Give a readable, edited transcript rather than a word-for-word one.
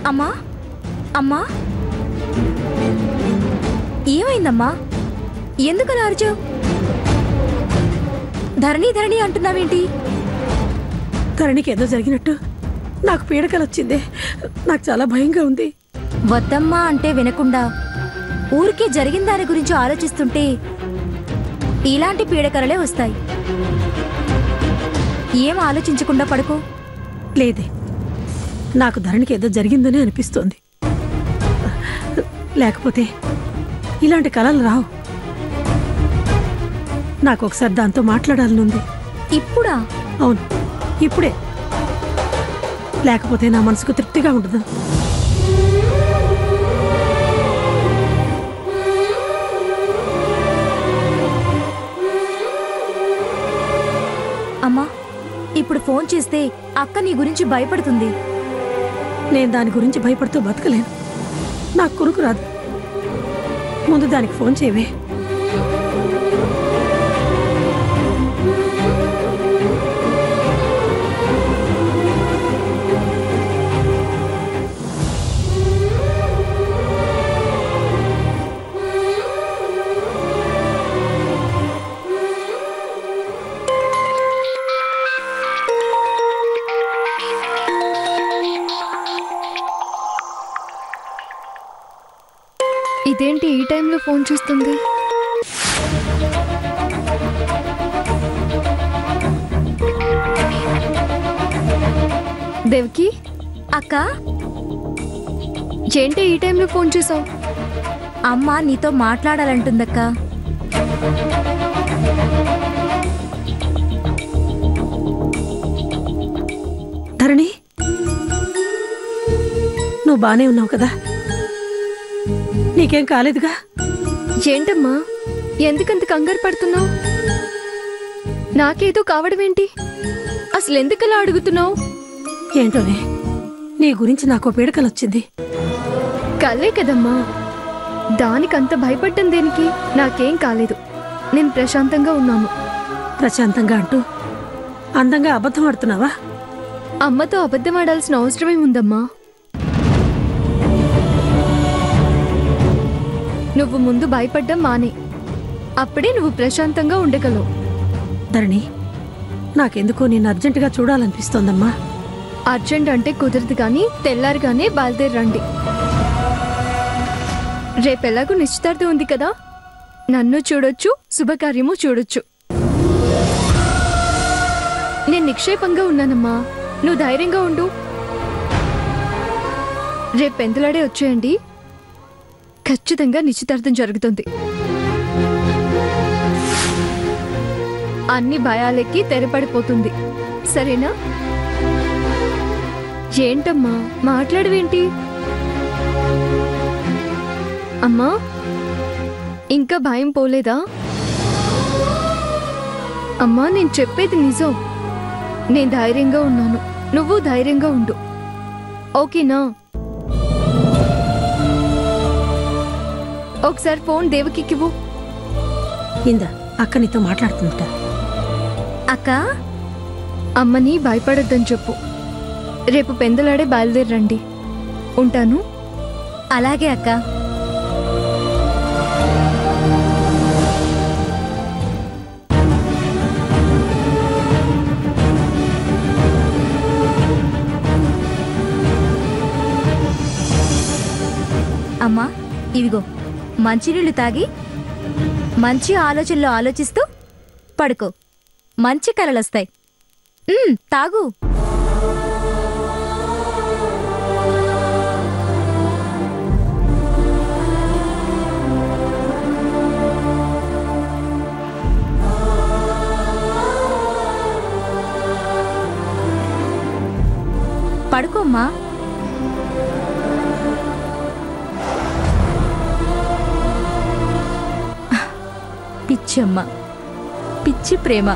అమ్మా అమ్మా ఏమైందమ్మా? ఎందుకలా అరిచావు? ధరణి ధరణి అంటున్నావేంటి? ధరణికి ఏదో జరిగినట్టు నాకు పీడకలు వచ్చింది. నాకు చాలా భయంగా ఉంది. వద్దమ్మా అంటే వినకుండా ఊరికే జరిగిన దాని గురించి ఆలోచిస్తుంటే ఇలాంటి పీడకలలే వస్తాయి. ఏం ఆలోచించకుండా పడుకో. లేదే, నాకు ధరణికి ఏదో జరిగిందని అనిపిస్తోంది. లేకపోతే ఇలాంటి కలలు రావు. నాకు ఒకసారి దాంతో మాట్లాడాలనుంది. ఇప్పుడా? అవును, ఇప్పుడే. లేకపోతే నా మనసుకు తృప్తిగా ఉండదు. అమ్మా, ఇప్పుడు ఫోన్ చేస్తే అక్క నీ గురించి భయపడుతుంది. నేను దాని గురించి భయపడుతూ బతకలేను. నాకు కొనుక్కు రాదు. ముందు దానికి ఫోన్ చేయవే. ఇదేంటి ఈ టైంలో ఫోన్ చూస్తుంది? దేవకి అక్క, ఏంటి ఈ టైంలో ఫోన్ చేసావు? అమ్మ నీతో మాట్లాడాలంటుందక్క. ధరణి, నువ్వు బానే ఉన్నావు కదా? నీకేం కాలేదుగా? ఏంటమ్మా, ఎందుకంత కంగారు పడుతున్నావు? నాకేదో కావడమేంటి? అసలు ఎందుకలా అడుగుతున్నావు? ఏంటోనే, నీ గురించి నాకు పీడకలొచ్చింది. కలే కదమ్మా, దానికంత భయపడ్డం దేనికి? నాకేం కాలేదు, నేను ప్రశాంతంగా ఉన్నాను. ప్రశాంతంగా అంటూ అందంగా అబద్ధం ఆడుతున్నావా? అమ్మతో అబద్ధం ఆడాల్సిన అవసరమేముందమ్మా? నువ్వు ముందు భయపడ్డం మానే, అప్పుడే నువ్వు ప్రశాంతంగా ఉండగలవు. ధరణి, నాకెందుకో నిన్ను అర్జెంటుగా చూడాలనిపిస్తోందమ్మా. అర్జెంట్ అంటే కుదరదు కానీ తెల్లారిగానే బయలుదేరండి. రేపెలాగూ నిశ్చితార్థం ఉంది కదా, నన్ను చూడొచ్చు, శుభకార్యము చూడొచ్చు. నేను నిక్షేపంగా ఉన్నానమ్మా, నువ్వు ధైర్యంగా ఉండు. రేపెందులాడే వచ్చేయండి, ఖచ్చితంగా నిశ్చితార్థం జరుగుతుంది. అన్ని భయాలెక్కి తెరపడిపోతుంది, సరేనా? ఏంటమ్మా మాట్లాడవేంటి? అమ్మా, ఇంకా భయం పోలేదా? అమ్మా, నేను చెప్పేది నిజం. నేను ధైర్యంగా ఉన్నాను, నువ్వు ధైర్యంగా ఉండు, ఓకేనా? ఒకసారి ఫోన్ దేవకివ్వు. ఇందా, అక్క నీతో మాట్లాడుతుందట. అక్క, అమ్మని భయపడొద్దని చెప్పు. రేపు పెందలాడే బయలుదేరండి. ఉంటాను. అలాగే అక్క. అమ్మా, ఇదిగో మంచినీళ్ళు తాగి మంచి ఆలోచనలు ఆలోచిస్తూ పడుకో. మంచి కలలొస్తాయి. తాగు. పడుకోమ్మా. పిచ్చమ్మ, పిచ్చి ప్రేమ.